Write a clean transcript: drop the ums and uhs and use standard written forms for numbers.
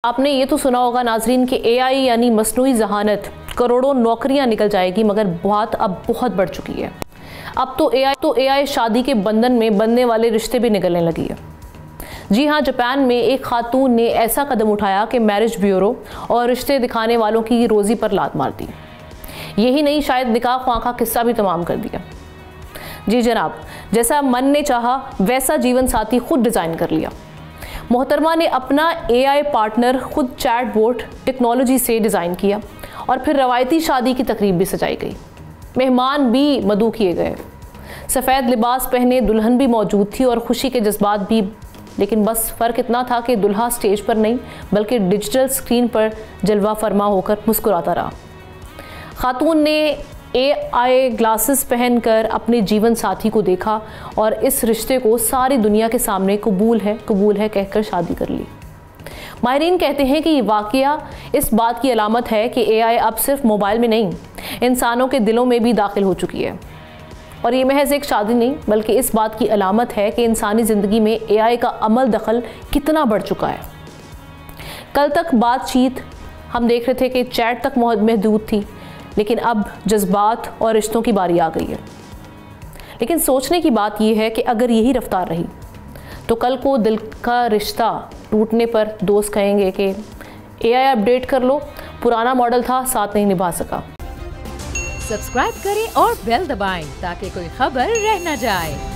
आपने ये तो सुना होगा नाजरीन कि एआई यानी मसनूई ज़हानत करोड़ों नौकरियां निकल जाएगी, मगर बात अब बहुत बढ़ चुकी है। अब तो एआई शादी के बंधन में बनने वाले रिश्ते भी निकलने लगी है। जी हाँ, जापान में एक खातून ने ऐसा कदम उठाया कि मैरिज ब्यूरो और रिश्ते दिखाने वालों की रोज़ी पर लात मार दी। यही नहीं, शायद निकाह ख्वाह का किस्सा भी तमाम कर दिया। जी जनाब, जैसा मन ने चाहा वैसा जीवन साथी खुद डिज़ाइन कर लिया। मोहतरमा ने अपना एआई पार्टनर खुद चैट बोट टेक्नोलॉजी से डिज़ाइन किया और फिर रवायती शादी की तकरीब भी सजाई गई। मेहमान भी मदऊ किए गए, सफ़ेद लिबास पहने दुल्हन भी मौजूद थी और खुशी के जज्बात भी। लेकिन बस फ़र्क इतना था कि दुल्हा स्टेज पर नहीं बल्कि डिजिटल स्क्रीन पर जलवा फरमा होकर मुस्कुराता रहा। खातून ने एआई ग्लासेस पहनकर अपने जीवन साथी को देखा और इस रिश्ते को सारी दुनिया के सामने कबूल है कहकर शादी कर ली। माहिरीन कहते हैं कि ये वाक़या इस बात की अलामत है कि एआई अब सिर्फ मोबाइल में नहीं, इंसानों के दिलों में भी दाखिल हो चुकी है। और ये महज एक शादी नहीं बल्कि इस बात की अलामत है कि इंसानी ज़िंदगी में एआई का अमल दखल कितना बढ़ चुका है। कल तक बातचीत हम देख रहे थे कि चैट तक महदूद थी, लेकिन अब जज्बात और रिश्तों की बारी आ गई है। लेकिन सोचने की बात यह है कि अगर यही रफ्तार रही तो कल को दिल का रिश्ता टूटने पर दोस्त कहेंगे कि एआई अपडेट कर लो, पुराना मॉडल था, साथ नहीं निभा सका। सब्सक्राइब करें और बेल दबाएं ताकि कोई खबर रह न जाए।